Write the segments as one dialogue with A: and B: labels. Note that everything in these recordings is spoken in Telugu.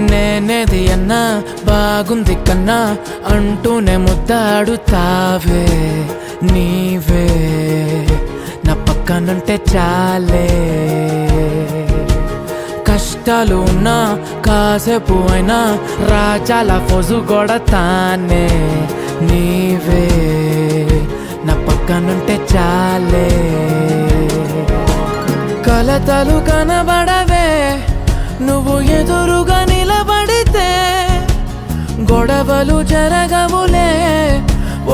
A: నేనేది అన్నా బాగుంది కన్నా అంటూనే ముద్దాడుతావే నీవే నా పక్కనుంటే చాలే కష్టాలు ఉన్నా కాసేపు అయినా రాజాల ఫోజు కొడతానే నీవే నా పక్కనుంటే చాలే కలతలు కనబడవే నువ్వు ఎదురుగా నిలబడితే గొడవలు జరగవులే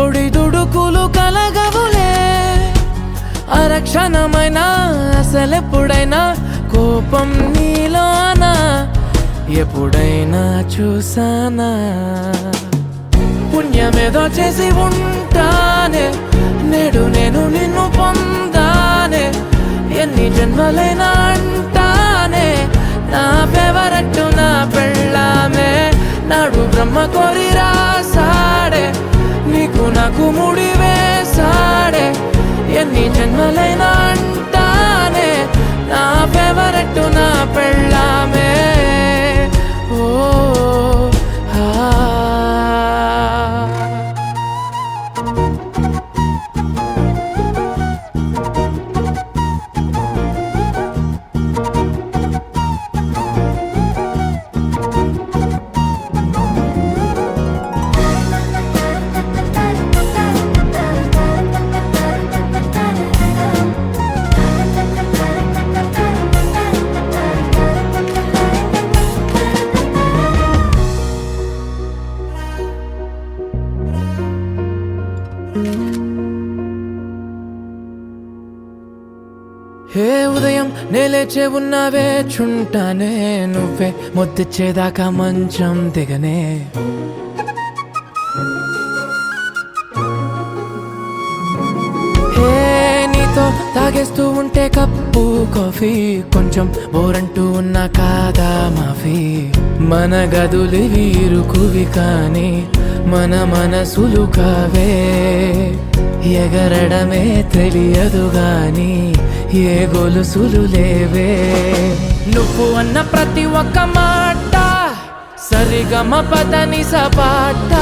A: ఒడిదుడుకులు కలగవులే అరక్షణమైనా అసలెప్పుడైనా కోపం నీలోనా ఎప్పుడైనా చూసానా పుణ్యమేదో చేసి ఉంటానే నేడు నేను నిన్ను పొందానే ఎన్ని జన్మలైనా అంటానే నా ఫేవరెట్ నా పెళ్ళామే నాడు బ్రహ్మ కోరి రాసాడే నీకు నాకు ముడి వేసాడే ఎన్ని జన్మలైనా అంటానే నా ఫేవరెట్ నా పెళ్ళామే ఓ హే ఉదయం నేలేచే ఉన్నావే చుంటానే నువ్వే ముద్దిచ్చేదాకా మంచం దిగనే హే నీతో తాగేస్తూ ఉంటే కప్పు కాఫీ కొంచెం బోరంటూ ఉన్నా కాదా మాఫీ మన గదులు వీరుకువి కానీ మన మనసులు కావే ఎగరడమే తెలియదు గాని ఏ గొలుసులు లేవే నువ్వు అన్న ప్రతి ఒక్క మాట సరిగమ పదని సపాట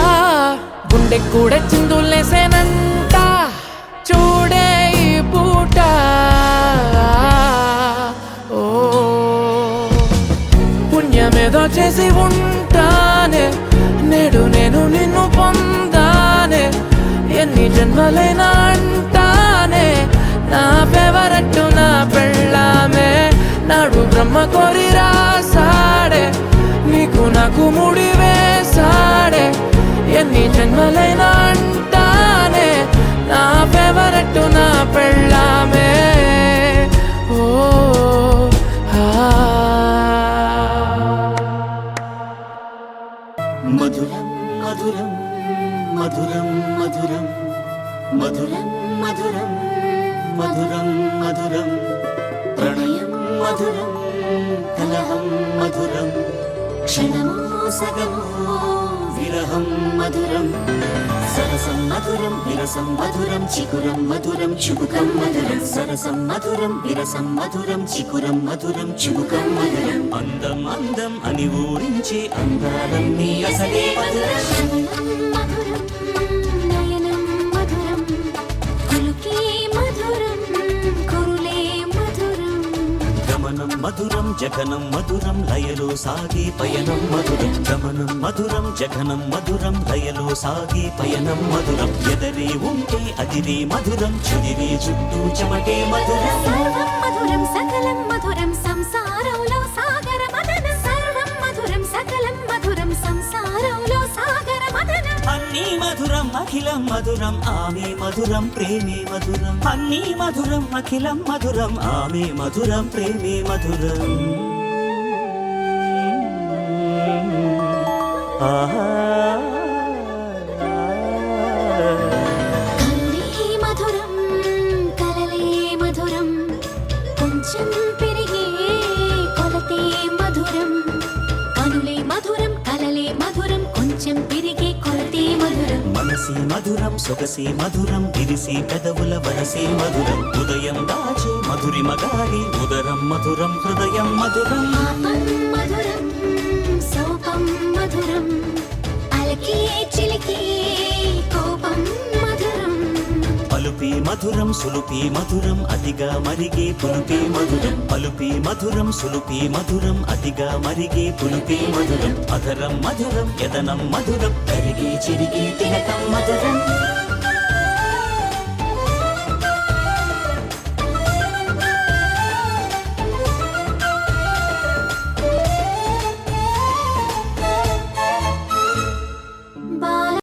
A: గుండె కూడా చిందులేసేనంట చూడే ఈ పూట ఓ పుణ్యమేదో చేసి ఉంటానే నేడు నేను నిన్ను పొందానే ఎన్ని జన్మలైనా అంటానే నా ఫేవరెట్ నా పెళ్ళామే నాడు బ్రహ్మ కోరి రాసాడే నీకు నాకు ముడి వేసాడే ఎన్ని జన్మలైనా అంటానే నా ఫేవరెట్ నా పెళ్ళామే ఓ
B: మధురం మధురం మధురం మధురం మధురం మధురం మధురం మధురం ప్రణయం మధురం కలహం మధురం క్షణమో సగమో విరహం మధురం సరసం మధురం విరసం మధురం చికురం మధురం చుబుకం మధురం సరసం మధురం విరసం మధురం చికురం మధురం చుబుకం మధురం అందం అందం అని ఊరించే అందాలన్నీ అసలే మధురం మధురం జగనం మధురం లయలో సాగే పయనం మధురం గమనం మధురం జగనం మధురం లయలో సాగే పయనం మధురం ఎదరే ఉంటే అదిరే మధురం చెదిరే చుట్టూ చెమటే మధురం
C: సర్వం మధురం సకలం మధురం సంసారంలో సాగర మదనం సర్వం మధురం సకలం మధురం సంసారంలో సాగర మదనం
B: అన్నీ మధురం అఖిలం మధురం ఆమె మధురం ప్రేమే మధురం అన్నీ మధురం అఖిలం మధురం ఆమె మధురం ప్రేమే మధురం
C: కనులే మధురం కలలే మధురం కొంచెం పెరిగే కొలతే మధురం కనులే మధురం కలలే మధురం కొంచెం పెరిగే కొలతే మధురం
B: మనసే మధురం సొగసే మధురం విరిసే పెదవుల వరసే మధురం ఉదయం దాచే మధురిమ గాలి ఉదరం మధురం హృదయం మధురం
C: పాపం మధురం సోపం
B: మధురం సులుపి మధురం అతిగా మరిగే పులుపి మధురం పలుపి మధురం సులుపి మధురం అతిగా మరిగే పులుపి మధురం అధరం మధురం యదనం మధురం కరిగి చిరిగి తిలకం మధురం